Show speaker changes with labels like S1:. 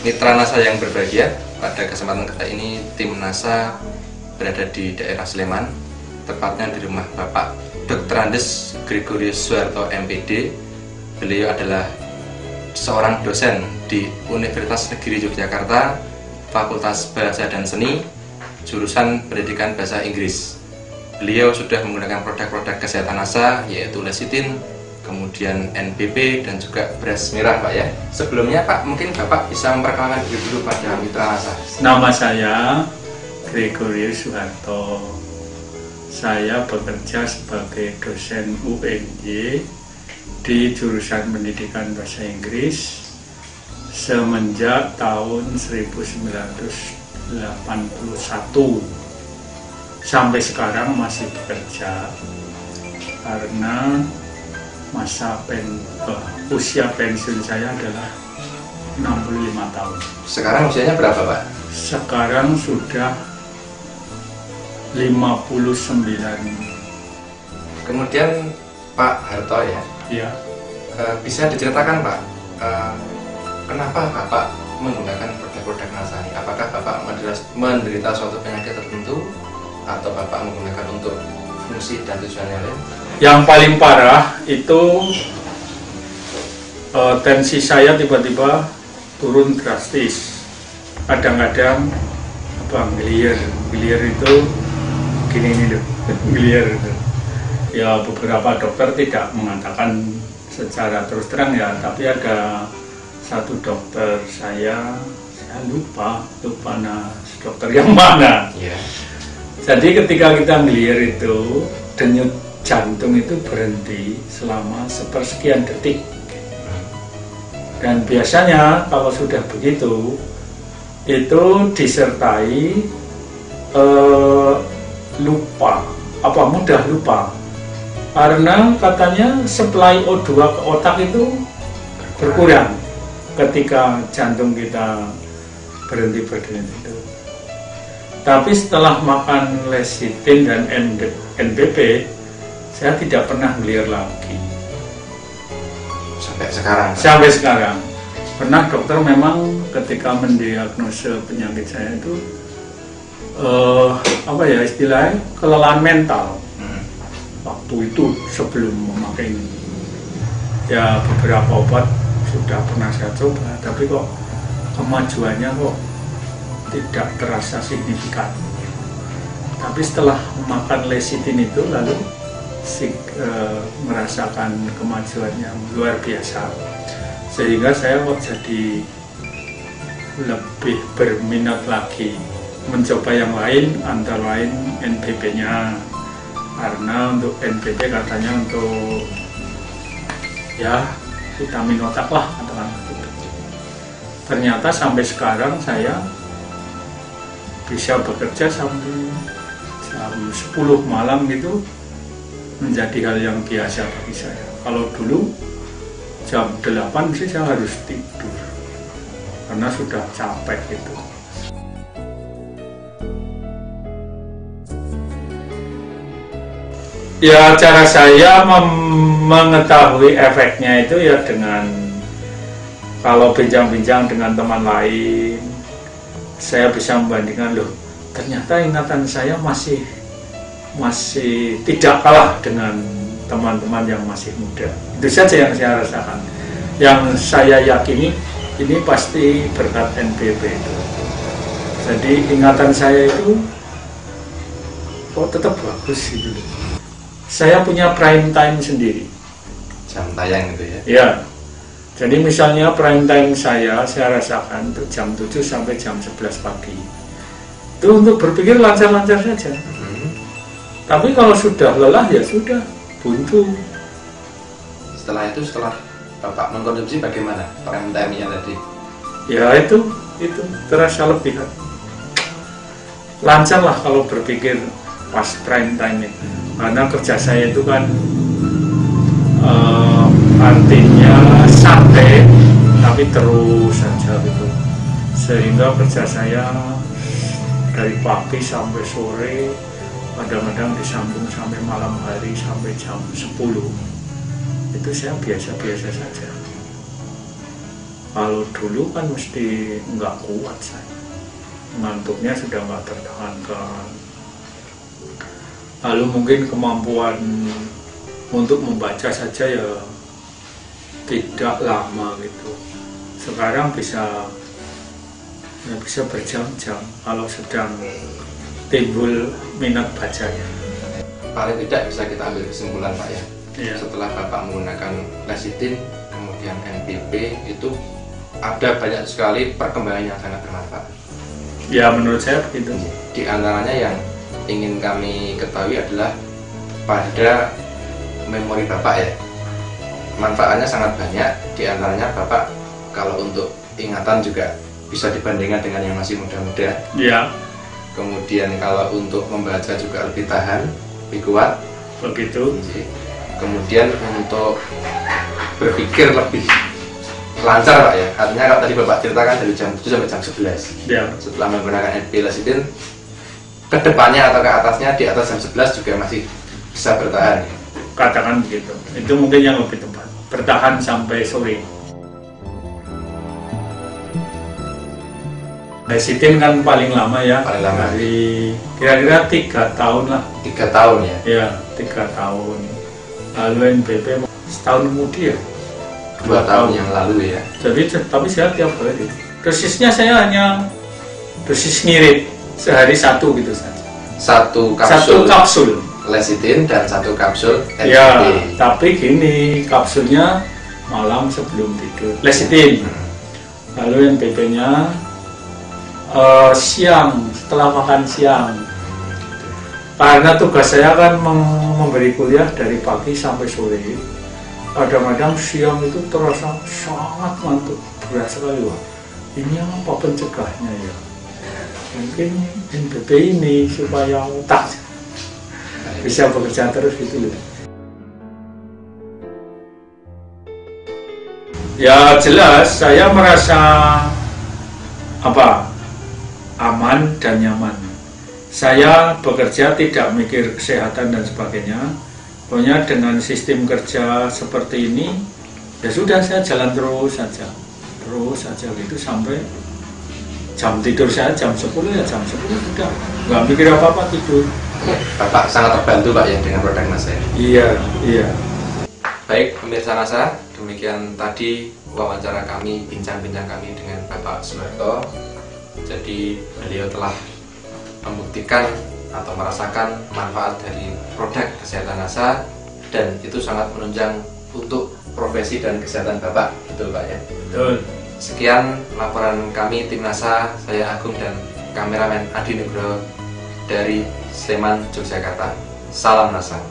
S1: Mitra NASA yang berbahagia, pada kesempatan kali ini tim NASA berada di daerah Sleman, tepatnya di rumah Bapak Dr. Andes Gregorius Suharto MPD. Beliau adalah seorang dosen di Universitas Negeri Yogyakarta, Fakultas Bahasa dan Seni, jurusan Pendidikan Bahasa Inggris. Beliau sudah menggunakan produk-produk kesehatan NASA, yaitu lecithin, kemudian NPP, dan juga beras merah, Pak ya. Sebelumnya Pak, mungkin Bapak bisa memperkenalkan diri dulu pada mitra NASA.
S2: Nama saya Gregorius Suharto. Saya bekerja sebagai dosen UNY di jurusan Pendidikan Bahasa Inggris semenjak tahun 1981. Sampai sekarang masih bekerja karena usia pensiun saya adalah 65 tahun.
S1: Sekarang usianya berapa, Pak?
S2: Sekarang sudah 59.
S1: Kemudian Pak Harto ya,
S2: Ya.
S1: Bisa diceritakan Pak, kenapa Bapak menggunakan produk-produk NASA ini? Apakah Bapak menderita suatu penyakit tertentu, atau Bapak menggunakan untuk fungsi dan tujuan yang lain?
S2: Yang paling parah itu tensi saya tiba-tiba turun drastis. Kadang-kadang gilier itu gini loh, gilier itu. Ya beberapa dokter tidak mengatakan secara terus terang ya, tapi ada satu dokter saya lupa dokter yang mana.
S1: Yeah.
S2: Jadi ketika kita gilier itu, denyut jantung itu berhenti selama sepersekian detik. Dan biasanya kalau sudah begitu, itu disertai mudah lupa. Karena katanya supply O2 ke otak itu berkurang ketika jantung kita berhenti itu. Tapi setelah makan lecithin dan NPP, saya tidak pernah gelier lagi. Sampai sekarang. Pernah dokter memang ketika mendiagnosa penyakit saya itu istilahnya kelelahan mental. Waktu itu sebelum memakai ya beberapa obat sudah pernah saya coba, tapi kok kemajuannya kok tidak terasa signifikan. Tapi setelah memakan lecithin itu lalu merasakan kemajuan yang luar biasa, sehingga saya kok jadi lebih berminat lagi mencoba yang lain, antara lain NPP-nya, karena untuk NPP katanya untuk ya vitamin otak lah, katakan begitu. Ternyata sampai sekarang saya bisa bekerja sampai jam 10 malam gitu, menjadi hal yang biasa bagi saya. Kalau dulu jam 8 sih saya harus tidur karena sudah capek gitu. Ya, cara saya mengetahui efeknya itu ya dengan kalau bincang-bincang dengan teman lain, saya bisa membandingkan, loh ternyata ingatan saya masih tidak kalah dengan teman-teman yang masih muda. Itu saja yang saya rasakan. Yang saya yakini ini pasti berkat NPP itu. Jadi ingatan saya itu kok tetap bagus gitu. Saya punya prime time sendiri.
S1: Jam tayang gitu ya?
S2: Ya. Jadi misalnya prime time saya rasakan itu jam 7 sampai jam 11 pagi. Itu untuk berpikir lancar-lancar saja. Tapi kalau sudah lelah ya sudah, buntu.
S1: Setelah Bapak mengkonsumsi bagaimana prime time-nya tadi?
S2: Ya itu terasa lebih lancar lah kalau berpikir pas prime time itu. Karena kerja saya itu kan artinya santai tapi terus saja gitu, sehingga kerja saya dari pagi sampai sore, kadang-kadang disambung sampai malam hari sampai jam 10. Itu saya biasa-biasa saja. Kalau dulu kan mesti nggak kuat saya, ngantuknya sudah nggak tertahankan. Lalu mungkin kemampuan untuk membaca saja ya tidak lama gitu. Sekarang bisa berjam-jam kalau sedang timbul minat bacanya.
S1: Paling tidak bisa kita ambil kesimpulan Pak ya.
S2: Iya.
S1: Setelah Bapak menggunakan lecitin, kemudian NPP, itu ada banyak sekali perkembangan yang sangat bermanfaat.
S2: Ya menurut saya begitu.
S1: Di antaranya yang ingin kami ketahui adalah pada memori Bapak ya. Manfaatnya sangat banyak, di antaranya Bapak kalau untuk ingatan juga bisa dibandingkan dengan yang masih muda-muda.
S2: Ya.
S1: Kemudian kalau untuk membaca juga lebih tahan, lebih kuat.
S2: Begitu.
S1: Kemudian untuk berpikir lebih lancar Pak ya. Artinya kalau tadi Bapak ceritakan dari jam 7 sampai jam 11.
S2: Ya.
S1: Setelah menggunakan NPP lecitin, ke depannya atau ke atasnya, di atas jam 11 juga masih bisa bertahan.
S2: Katakan begitu. Itu mungkin yang lebih tepat. Bertahan sampai sore. Lecitin kan paling lama ya.
S1: Paling lama.
S2: Dari kira-kira 3 tahun lah.
S1: 3 tahun ya.
S2: Ya, 3 tahun. Lalu NPP setahun kemudian.
S1: 2 tahun yang lalu ya.
S2: Jadi tapi saya tiap hari. Dosisnya saya hanya dosis ngirit sehari 1 gitu saja.
S1: 1
S2: Satu
S1: kapsul
S2: kapsul.
S1: lecitin dan 1 kapsul NPP.
S2: Ya, tapi gini, kapsulnya malam sebelum tidur. Lecitin. Lalu NPP-nya siang setelah makan siang. Karena tugas saya kan memberi kuliah dari pagi sampai sore. Kadang-kadang siang itu terasa sangat ngantuk, berat sekali. Wah, ini apa pencegahnya ya? Mungkin NPP ini supaya otak bisa bekerja terus gitu loh. Ya jelas saya merasa aman dan nyaman. Saya bekerja tidak mikir kesehatan dan sebagainya. Pokoknya dengan sistem kerja seperti ini, ya sudah saya jalan terus saja gitu sampai jam tidur saya jam 10 ya jam 10 sudah nggak mikir apa-apa tidur.
S1: Bapak sangat terbantu Pak ya dengan produk Nasa ya.
S2: Iya.
S1: Baik pemirsa Nasa, demikian tadi wawancara kami, bincang-bincang kami dengan Bapak Suharto. Jadi beliau telah membuktikan atau merasakan manfaat dari produk kesehatan Nasa, dan itu sangat menunjang untuk profesi dan kesehatan Bapak, betul Pak ya?
S2: Betul.
S1: Sekian laporan kami tim Nasa, saya Agung dan kameramen Adi Nugroho dari Sleman, Yogyakarta. Salam Nasa.